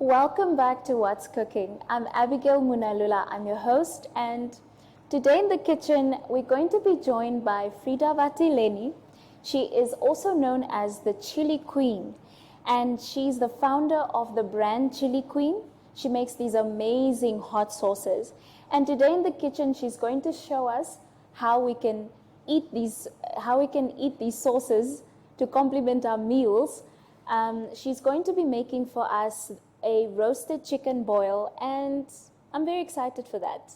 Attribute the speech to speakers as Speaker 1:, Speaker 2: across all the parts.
Speaker 1: Welcome back to What's Cooking. I'm Abigail Munalula. I'm your host, and today in the kitchen we're going to be joined by Frieda Vatileni. She is also known as the Chilli Queen, and she's the founder of the brand Chilli Queen. She makes these amazing hot sauces, and today in the kitchen she's going to show us how we can eat these sauces to complement our meals. She's going to be making for us a roasted chicken boil, and I'm very excited for that.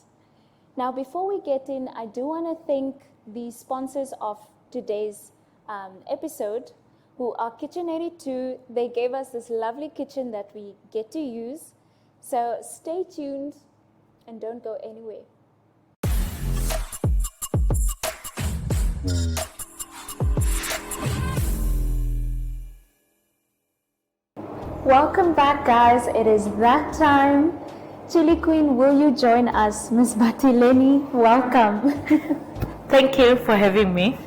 Speaker 1: Now, before we get in, I do want to thank the sponsors of today's episode, who are Kitchen82. They gave us this lovely kitchen that we get to use. So stay tuned and don't go anywhere. Welcome back, guys. It is that time. Chilli Queen, will you join us? Miss Vatileni, welcome.
Speaker 2: Thank you for having me.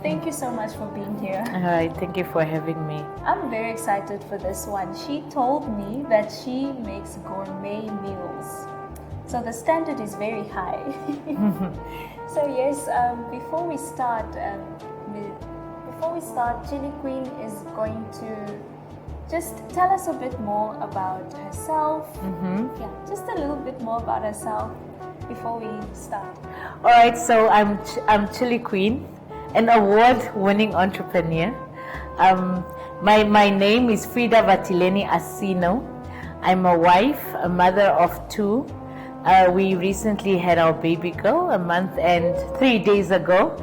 Speaker 1: Thank you so much for being here.
Speaker 2: All right, thank you for having me.
Speaker 1: I'm very excited for this one. She told me that she makes gourmet meals. So the standard is very high. So yes, before we start, Chilli Queen is going to just tell us a bit more about herself. Yeah, just a little bit more about herself before we start.
Speaker 2: All right, so I'm Chilli Queen, an award-winning entrepreneur. My name is Frieda Vatileni-Asino. I'm a wife, a mother of two. We recently had our baby girl a month and 3 days ago.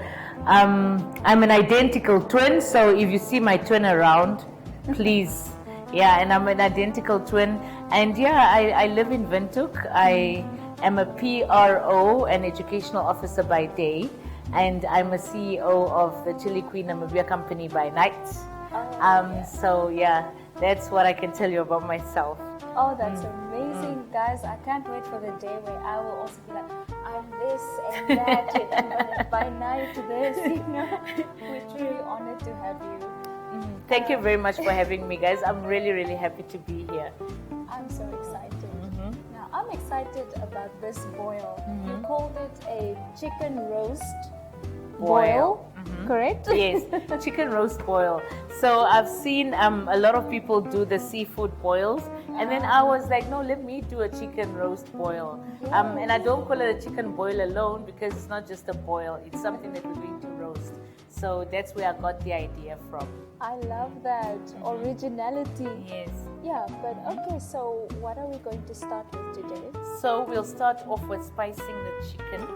Speaker 2: I'm an identical twin, so if you see my twin around, please. Yeah, and I'm an identical twin. And yeah, I live in Windhoek. I am a PRO, an educational officer by day. And I'm a CEO of the Chilli Queen Namibian company by night. So yeah, that's what I can tell you about myself.
Speaker 1: Oh, that's amazing, guys. I can't wait for the day where I will also be like, I'm this and that, and by night this, We're truly honored to have you.
Speaker 2: Thank you very much for having me, guys. I'm really, really happy to be here.
Speaker 1: I'm so excited. Now, I'm excited about this boil. You called it a chicken roast boil. Correct?
Speaker 2: Yes, chicken roast boil. So I've seen a lot of people do the seafood boils, and then I was like, no, let me do a chicken roast boil. And I don't call it a chicken boil alone because it's not just a boil, it's something that we're going to roast. So that's where I got the idea from.
Speaker 1: I love that. Originality.
Speaker 2: Yes.
Speaker 1: Yeah, but okay, so what are we going to start with today?
Speaker 2: So we'll start off with spicing the chicken.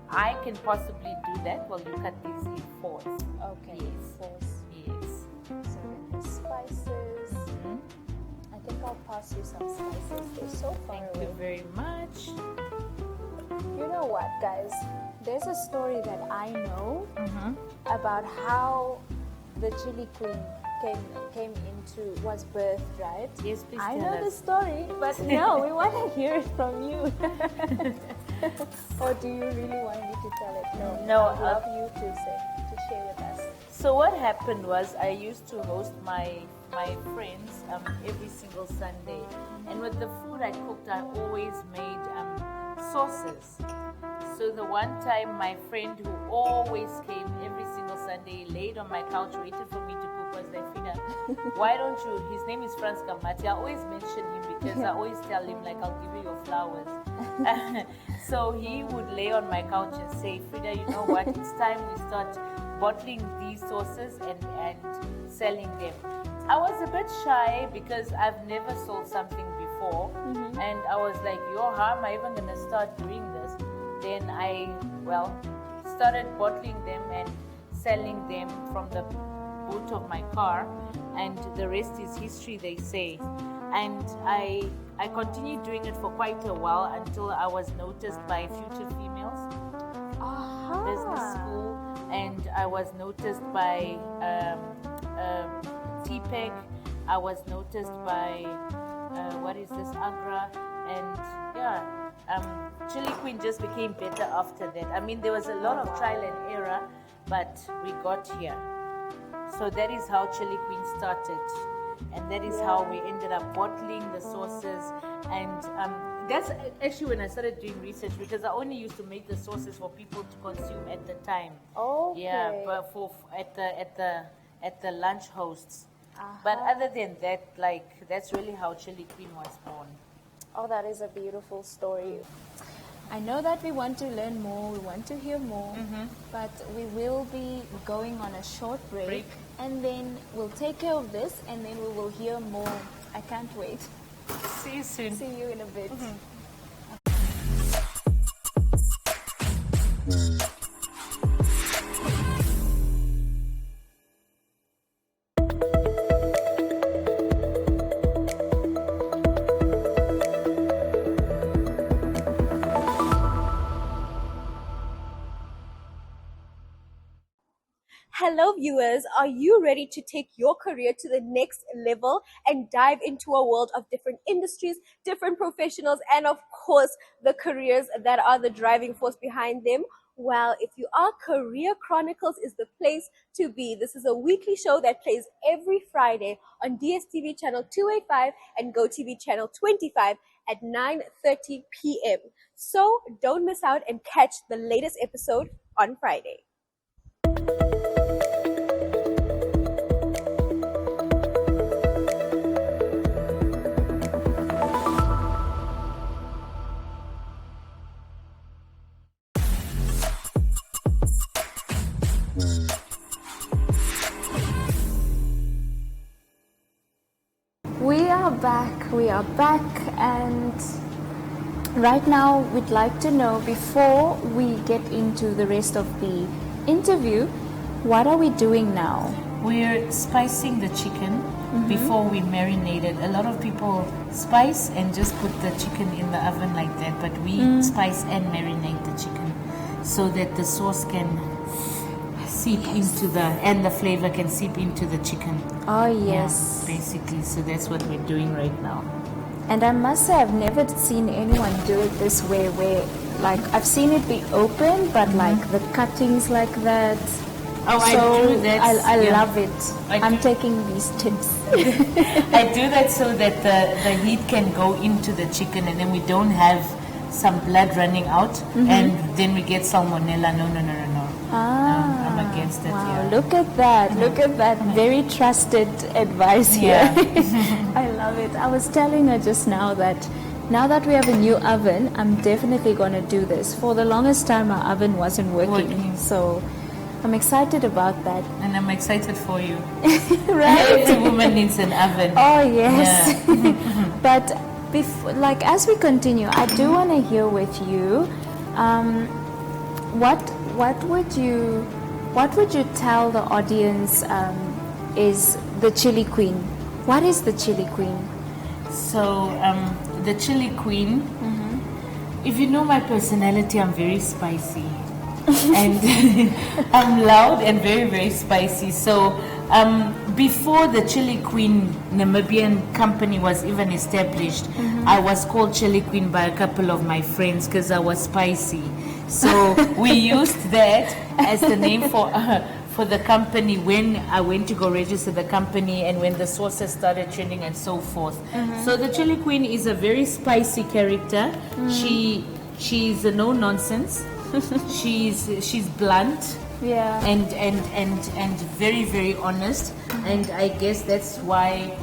Speaker 2: I can possibly do that. Well, you cut these in fours.
Speaker 1: Okay.
Speaker 2: Yes.
Speaker 1: Fours.
Speaker 2: Yes.
Speaker 1: So then the spices. I think I'll pass you some spices. They're so far away.
Speaker 2: Thank you very much.
Speaker 1: You know what, guys? There's a story that I know about how the Chilli Queen was birthed, right?
Speaker 2: Yes, please.
Speaker 1: I know the story, but no, we want to hear it from you. Or do you really want me to tell it? No, I'd love you to share with us.
Speaker 2: So what happened was I used to host my friends every single Sunday, and with the food I cooked, I always made sauces. So the one time my friend who always came every single Sunday, laid on my couch, waited for me to cook, was like, Frieda, why don't you, his name is Franz Kamati, I always mention him because I always tell him, like, I'll give you your flowers. So he would lay on my couch and say, Frieda, you know what, it's time we start bottling these sauces and selling them. I was a bit shy because I've never sold something before, and I was like, how am I even going to start doing this? Then I, started bottling them and selling them from the boot of my car, and the rest is history, they say. And I continued doing it for quite a while until I was noticed by Future Females Business School, and I was noticed by TPEG. I was noticed by Agra, and Chilli Queen just became better after that. I mean, there was a lot of trial and error, but we got here. So that is how Chilli Queen started. and that is how we ended up bottling the sauces. And that's actually when I started doing research, because I only used to make the sauces for people to consume at the time.
Speaker 1: Okay.
Speaker 2: Yeah, but at the lunch hosts. But other than that, like, that's really how Chilli Queen was born.
Speaker 1: Oh, that is a beautiful story. I know that we want to learn more, we want to hear more, but we will be going on a short break, and then we'll take care of this, and then we will hear more. I can't wait.
Speaker 2: See you soon.
Speaker 1: See you in a bit.
Speaker 3: Hello viewers, are you ready to take your career to the next level and dive into a world of different industries, different professionals, and of course the careers that are the driving force behind them? Well, if you are, Career Chronicles is the place to be. This is a weekly show that plays every Friday on DSTV channel 285 and GoTV channel 25 at 9:30 p.m. So don't miss out and catch the latest episode on Friday.
Speaker 1: We are back, and right now we'd like to know, before we get into the rest of the interview, what are we doing now?
Speaker 2: We're spicing the chicken before we marinate it. A lot of people spice and just put the chicken in the oven like that, but we spice and marinate the chicken so that the sauce can seep into and the flavor can seep into the chicken.
Speaker 1: Oh yes.
Speaker 2: Yeah, basically, so that's what we're doing right now.
Speaker 1: And I must say, I've never seen anyone do it this way, where, like, I've seen it be open, but like the cuttings like that.
Speaker 2: Oh,
Speaker 1: so
Speaker 2: I do that.
Speaker 1: I love it. I'm taking these tips.
Speaker 2: I do that so that the heat can go into the chicken, and then we don't have some blood running out, and then we get salmonella. No. I'm against it.
Speaker 1: Wow,
Speaker 2: yeah.
Speaker 1: look at that. Look at that. Very trusted advice here. I love it. I was telling her just now that now that we have a new oven, I'm definitely going to do this. For the longest time, our oven wasn't working. So I'm excited about that.
Speaker 2: And I'm excited for you.
Speaker 1: Right?
Speaker 2: Every woman needs an oven.
Speaker 1: Oh, yes.
Speaker 2: Yeah.
Speaker 1: But before, like, as we continue, I do want to hear with you, what would you tell the audience is the Chilli Queen? What is the Chilli Queen?
Speaker 2: So the Chilli Queen, if you know my personality, I'm very spicy. And I'm loud and very, very spicy. So before the Chilli Queen Namibian company was even established, I was called Chilli Queen by a couple of my friends because I was spicy. So we used that as the name for the company when I went to go register the company, and when the sauces started trending and so forth. So the Chilli Queen is a very spicy character. She's a no nonsense. she's blunt, and very, very honest, and I guess that's why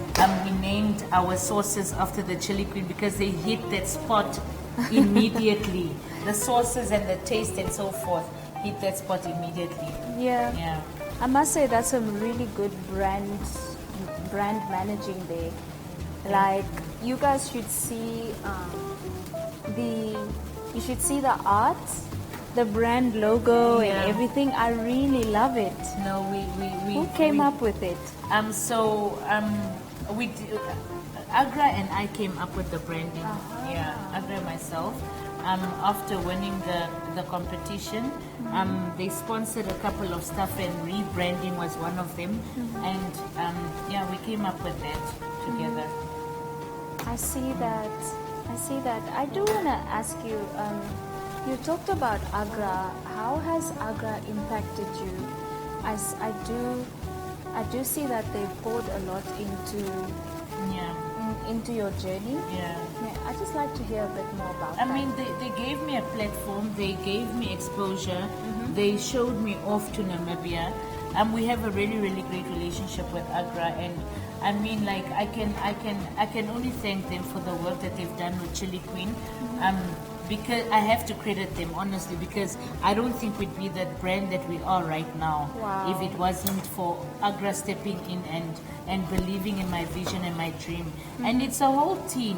Speaker 2: we named our sauces after the Chilli Queen, because they hit that spot immediately. The sauces and the taste and so forth hit that spot immediately. Yeah.
Speaker 1: I must say that's a really good brand managing there. Like, you guys should see the art, the brand logo and everything. I really love it.
Speaker 2: No,
Speaker 1: Who came up with it?
Speaker 2: Agra and I came up with the branding. Agra and myself. After winning the competition, they sponsored a couple of stuff, and rebranding was one of them. And we came up with that together.
Speaker 1: I see that. I do want to ask you, you talked about Agra. How has Agra impacted you? I I do see that they've poured a lot into your journey.
Speaker 2: Yeah.
Speaker 1: Yeah, I'd just like to hear a bit more about
Speaker 2: I
Speaker 1: that.
Speaker 2: mean, they gave me a platform. They gave me exposure. They showed me off to Namibia. We have a really, really great relationship with Agra, and I mean, like I can only thank them for the work that they've done with Chilli Queen. Because I have to credit them honestly, because I don't think we'd be the brand that we are right now if it wasn't for Agra stepping in and believing in my vision and my dream. And it's a whole team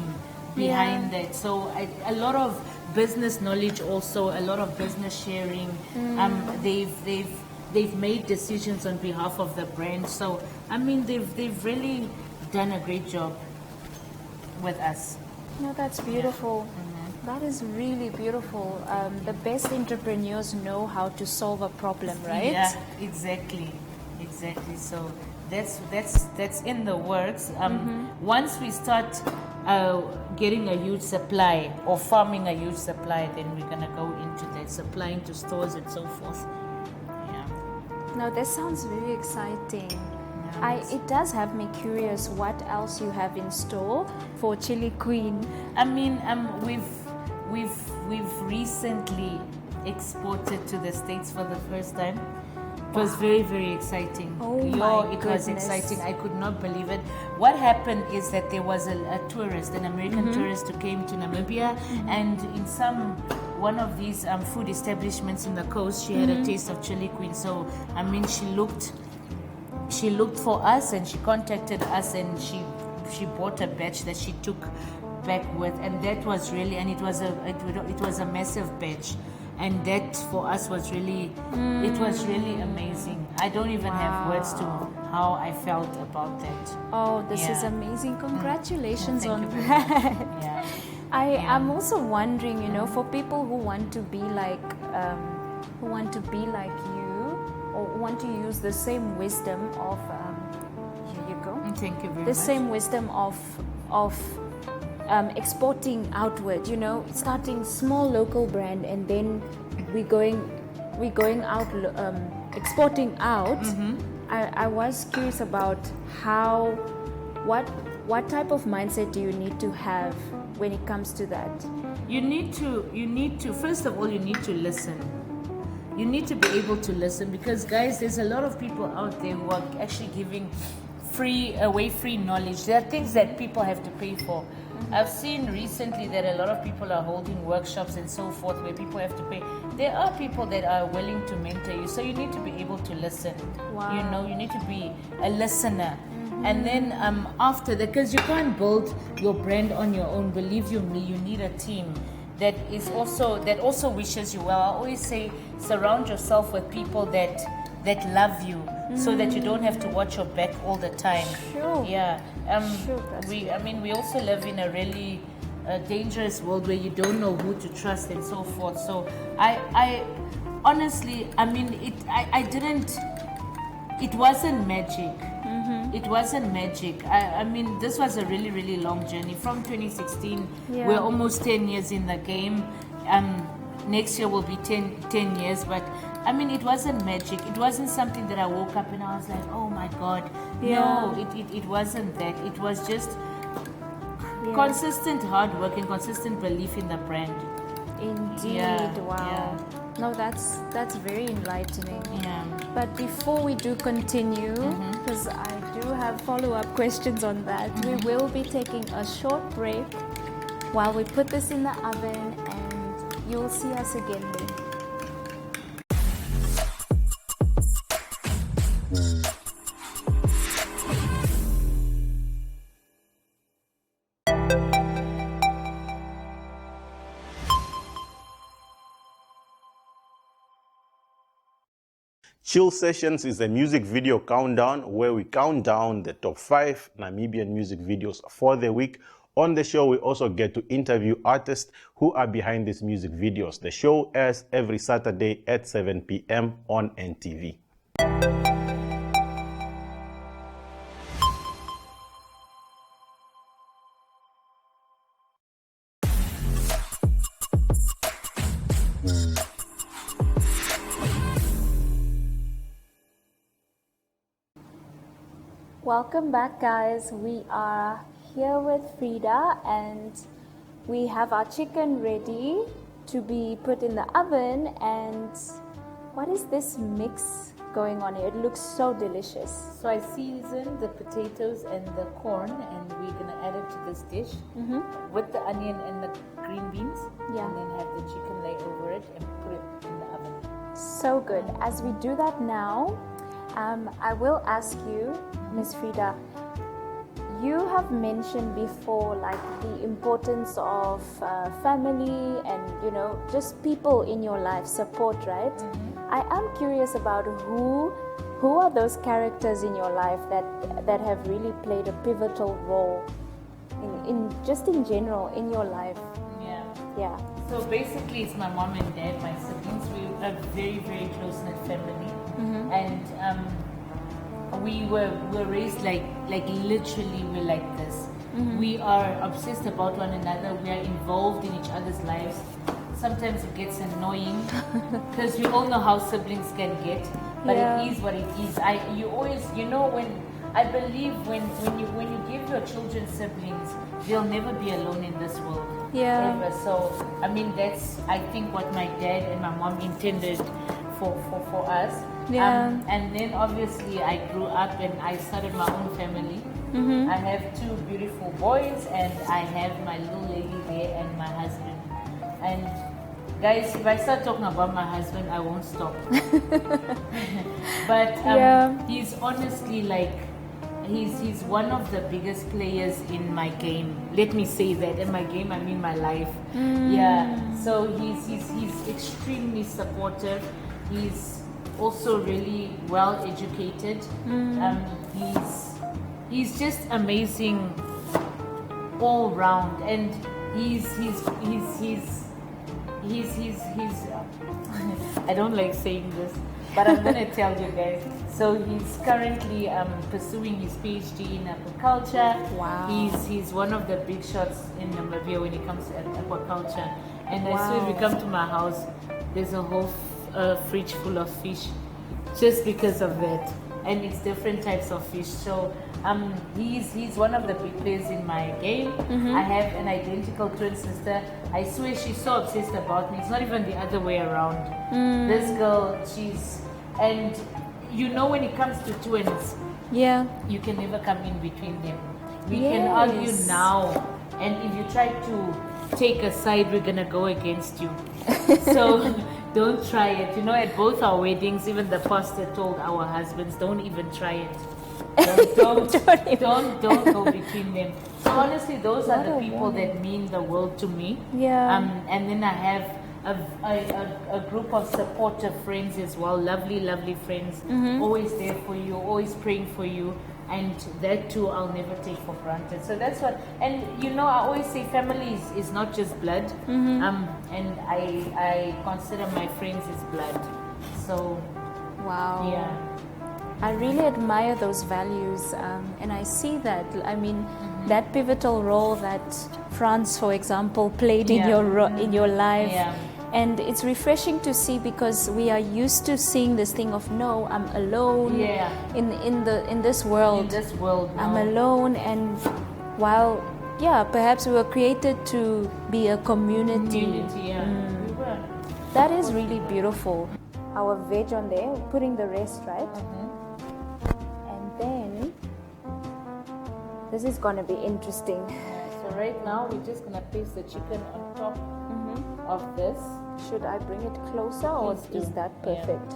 Speaker 2: behind that. So a lot of business knowledge, also a lot of business sharing. They've made decisions on behalf of the brand. So I mean, they've really done a great job with us.
Speaker 1: No, that's beautiful. That is really beautiful. The best entrepreneurs know how to solve a problem, right?
Speaker 2: Yeah, exactly. So that's in the works. Once we start getting a huge supply or farming a huge supply, then we're gonna go into that, supplying to stores and so forth. Yeah.
Speaker 1: No, that sounds very exciting.
Speaker 2: Yeah,
Speaker 1: It does have me curious what else you have in store for Chilli Queen.
Speaker 2: I mean, we've recently exported to the States for the first time. It was very, very exciting.
Speaker 1: Oh
Speaker 2: It
Speaker 1: my
Speaker 2: was
Speaker 1: goodness.
Speaker 2: exciting. I could not believe it. What happened is that there was a tourist, an American tourist who came to Namibia, and in one of these food establishments in the coast, she had a taste of Chilli Queen. So, I mean, she looked for us and she contacted us, and she bought a batch that she took back with, and that was really, and it was a massive batch, and that for us was really it was really amazing. I don't even have words to how I felt about that.
Speaker 1: Oh, this is
Speaker 2: Yeah.
Speaker 1: amazing. Congratulations
Speaker 2: Thank
Speaker 1: on
Speaker 2: you very
Speaker 1: that.
Speaker 2: much. Yeah.
Speaker 1: I'm also wondering, for people who want to be like you, or want to use the same wisdom of here you go.
Speaker 2: Thank you very
Speaker 1: The
Speaker 2: much.
Speaker 1: same wisdom of exporting outward, starting small local brand, and then we're going out, exporting out. I was curious about what type of mindset do you need to have when it comes to that?
Speaker 2: You need to first of all, you need to listen. You need to be able to listen, because guys, there's a lot of people out there who are actually giving free knowledge. There are things that people have to pay for. I've seen recently that a lot of people are holding workshops and so forth where people have to pay. There are people that are willing to mentor you, so you need to be able to listen.
Speaker 1: Wow.
Speaker 2: You need to be a listener. And then after that, because you can't build your brand on your own, believe you me, you need a team that also wishes you well. I always say, surround yourself with people that love you, so that you don't have to watch your back all the time.
Speaker 1: Sure.
Speaker 2: Yeah.
Speaker 1: Sure, that's
Speaker 2: we also live in a really dangerous world where you don't know who to trust and so forth. So I honestly, it wasn't magic. It wasn't magic. I mean, this was a really, really long journey. From 2016,
Speaker 1: Yeah.
Speaker 2: we're almost 10 years in the game. Next year will be 10 years. But, I mean, it wasn't magic. It wasn't something that I woke up and I was like, oh, my God.
Speaker 1: Yeah.
Speaker 2: No, it wasn't that. It was just consistent hard work and consistent belief in the brand.
Speaker 1: Indeed.
Speaker 2: Yeah,
Speaker 1: Wow.
Speaker 2: yeah.
Speaker 1: No, that's very enlightening.
Speaker 2: Yeah.
Speaker 1: But before we do continue, because I do have follow-up questions on that, we will be taking a short break while we put this in the oven, and you'll see us again then.
Speaker 4: Chill Sessions is a music video countdown where we count down the top 5 Namibian music videos for the week. On the show, we also get to interview artists who are behind these music videos. The show airs every Saturday at 7 p.m. on NTV.
Speaker 1: Welcome back, guys. We are here with Frieda and we have our chicken ready to be put in the oven. And what is this mix going on here? It looks so delicious.
Speaker 2: So I seasoned the potatoes and the corn, and we're gonna add it to this dish with the onion and the green beans.
Speaker 1: Yeah.
Speaker 2: And then have the chicken lay over it and put it in the oven.
Speaker 1: So good. As we do that now, I will ask you, Miss Frieda, you have mentioned before like the importance of family and, you know, just people in your life, support, right? I am curious about who are those characters in your life that have really played a pivotal role in just in general in your life. Yeah.
Speaker 2: So basically, it's my mom and dad, my siblings. We are a very, very close-knit family, and we were raised like literally we're like this. We are obsessed about one another. We are involved in each other's lives. Sometimes it gets annoying because we all know how siblings can get, but it is what it is. You always, you know, I believe when you give your children siblings, they'll never be alone in this world.
Speaker 1: Yeah.
Speaker 2: Ever. So I mean, that's I think what my dad and my mom intended for us.
Speaker 1: Yeah.
Speaker 2: And then obviously I grew up and I started my own family. I have 2 beautiful boys and I have my little lady there and my husband. And guys, if I start talking about my husband, I won't stop. But he's honestly like, he's one of the biggest players in my game. Let me say that. In my game, I mean my life. Yeah. So he's extremely supportive. He's also really well educated. He's just amazing all round, and he's I don't like saying this, but I'm gonna tell you guys. So he's currently pursuing his PhD in aquaculture.
Speaker 1: Wow.
Speaker 2: He's one of the big shots in Namibia when it comes to aquaculture. And I swear, if you come to my house, there's a whole fridge full of fish, just because of that. And it's different types of fish. So he's one of the big players in my game. I have an identical twin sister. I swear she's so obsessed about me. It's not even the other way around. This girl, and you know, when it comes to twins, you can never come in between them. We can argue now, and if you try to take a side, we're gonna go against you. So don't try it. You know, at both our weddings, even the pastor told our husbands, don't even try it. Don't go between them. So honestly, those are the people that mean the world to me. And then I have a group of supportive friends as well, lovely friends, always there for you, always praying for you, and that too I'll never take for granted. So that's what, and you know, I always say family is not just blood, and I consider my friends as blood. So
Speaker 1: I really admire those values, and I see that. I mean, that pivotal role that France, for example, played in your life, and it's refreshing to see, because we are used to seeing this thing of, no, I'm alone in this world. I'm alone, and while perhaps we were created to be a community. That is really beautiful. Our veg on there, putting the rest, right? And then this is gonna be interesting.
Speaker 2: So right now we're just gonna place the chicken on top of this.
Speaker 1: Should I bring it closer, or is that perfect?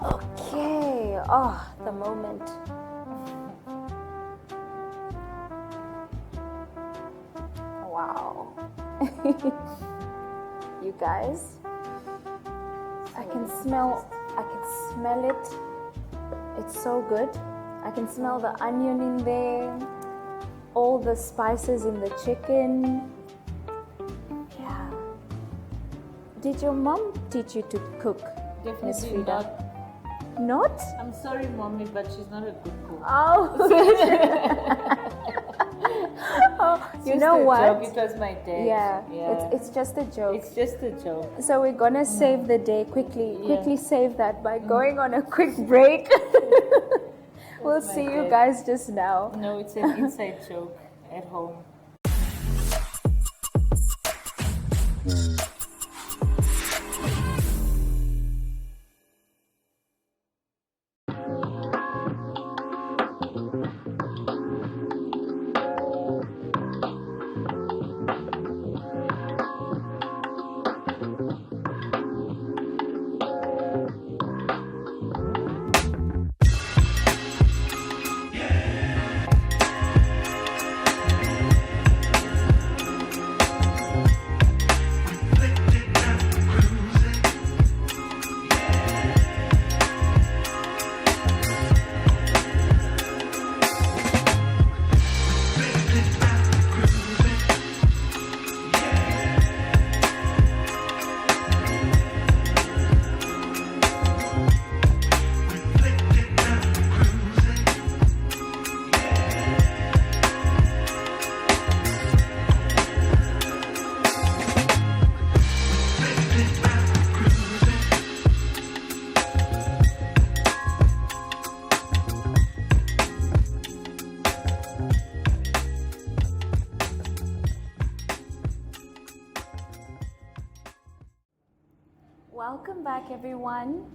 Speaker 1: Okay. Oh, the moment. Wow. You guys, I can smell it. It's so good. I can smell the onion in there, all the spices in the chicken. Yeah. Did your mom teach you to cook, Miss
Speaker 2: Definitely
Speaker 1: Frieda?
Speaker 2: not.
Speaker 1: Not?
Speaker 2: I'm sorry, mommy, but she's not a good cook.
Speaker 1: Oh. You know
Speaker 2: Just a
Speaker 1: what?
Speaker 2: joke. It was my dad.
Speaker 1: Yeah. It's just a joke.
Speaker 2: It's just a joke.
Speaker 1: So we're gonna save the day quickly save that by going on a quick break. We'll see you guys just now.
Speaker 2: No, it's an inside joke at home.
Speaker 1: Welcome back, everyone.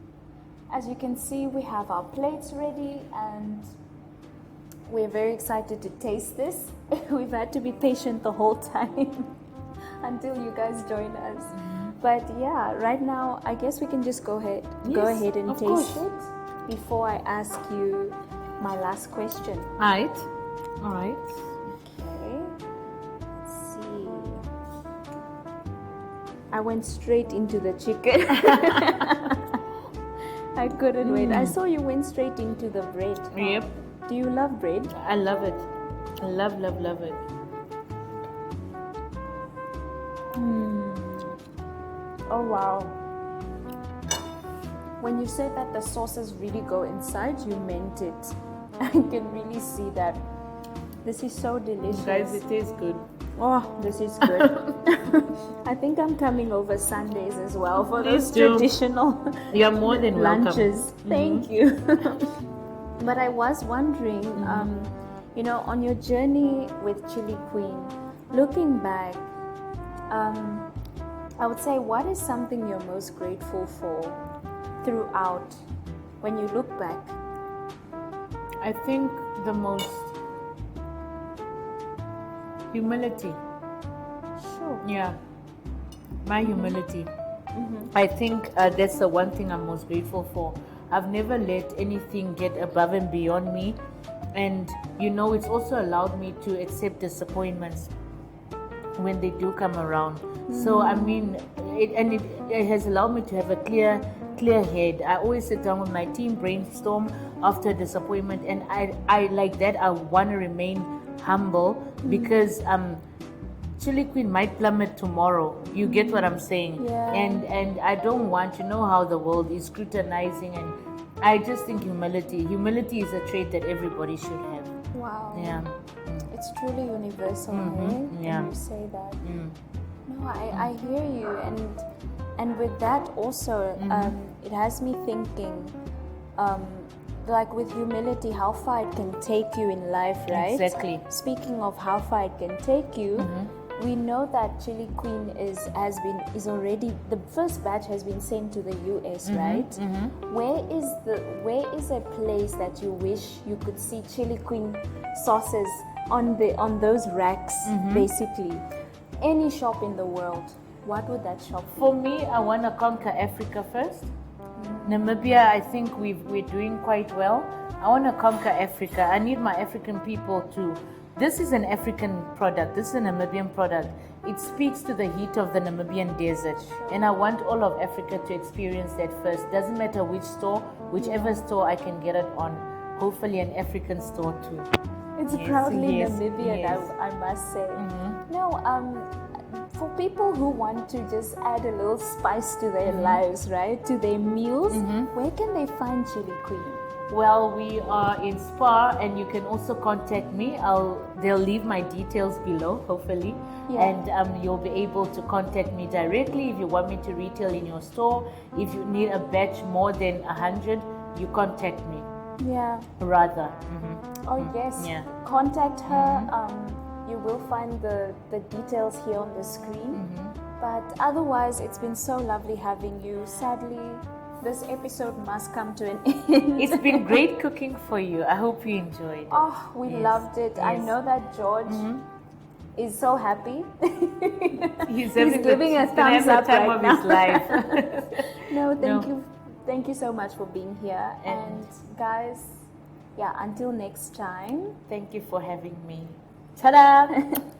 Speaker 1: As you can see, we have our plates ready and we're very excited to taste this. We've had to be patient the whole time until you guys join us. But yeah, right now, I guess we can just go ahead and taste it before I ask you my last question.
Speaker 2: All right.
Speaker 1: Okay. Let's see. I went straight into the chicken. I couldn't wait. I saw you went straight into the bread.
Speaker 2: Yep.
Speaker 1: Do you love bread?
Speaker 2: I love it. I love it.
Speaker 1: Oh wow. When you said that the sauces really go inside, you meant it. I can really see that. This is so delicious.
Speaker 2: Guys, it tastes good.
Speaker 1: Oh, this is good. I think I'm coming over Sundays as well for those
Speaker 2: Please do.
Speaker 1: traditional
Speaker 2: You're more than
Speaker 1: lunches. Thank you. But I was wondering, you know, on your journey with Chilli Queen, looking back, I would say, what is something you're most grateful for throughout when you look back?
Speaker 2: I think the most humility.
Speaker 1: Sure.
Speaker 2: Yeah, my humility. I think that's the one thing I'm most grateful for. I've never let anything get above and beyond me, and you know, it's also allowed me to accept disappointments when they do come around. So I mean, it has allowed me to have a clear head. I always sit down with my team, brainstorm after disappointment, and I like that. I want to remain humble because Chilli Queen might plummet tomorrow. You get what I'm saying?
Speaker 1: Yeah.
Speaker 2: And I don't want, you know how the world is scrutinizing, and I just think humility is a trait that everybody should have.
Speaker 1: Wow.
Speaker 2: Yeah.
Speaker 1: It's truly universal, right?
Speaker 2: Yeah.
Speaker 1: When you say that. No, I hear you, and with that also, it has me thinking, like with humility, how far it can take you in life, right?
Speaker 2: Exactly.
Speaker 1: Speaking of how far it can take you, we know that Chilli Queen is already, the first batch has been sent to the US, right? Where is a place that you wish you could see Chilli Queen sauces on those racks, basically? Any shop in the world, what would that shop be?
Speaker 2: For me, I want to conquer Africa first. Namibia, I think we're doing quite well. I want to conquer Africa. I need my African people to. This is an African product. This is a Namibian product. It speaks to the heat of the Namibian desert. And I want all of Africa to experience that first. Doesn't matter which store, whichever store I can get it on. Hopefully an African store too.
Speaker 1: It's proudly
Speaker 2: yes,
Speaker 1: Namibian,
Speaker 2: yes.
Speaker 1: I must say. No, for people who want to just add a little spice to their lives, right, to their meals, where can they find Chilli Queen?
Speaker 2: Well, we are in Spa, and you can also contact me. They'll leave my details below, hopefully, and you'll be able to contact me directly if you want me to retail in your store. If you need a batch more than 100, you contact me.
Speaker 1: Yeah.
Speaker 2: Rather.
Speaker 1: Oh yes.
Speaker 2: Yeah.
Speaker 1: Contact her. You will find the details here on the screen. But otherwise, it's been so lovely having you. Sadly, this episode must come to an end.
Speaker 2: It's been great cooking for you. I hope you enjoyed it.
Speaker 1: Oh, we loved it. I know that George is so happy.
Speaker 2: He's
Speaker 1: giving a thumbs up
Speaker 2: time
Speaker 1: right
Speaker 2: of
Speaker 1: now.
Speaker 2: his life.
Speaker 1: No, thank you. Thank you so much for being here. And guys, until next time.
Speaker 2: Thank you for having me.
Speaker 1: Ta-da!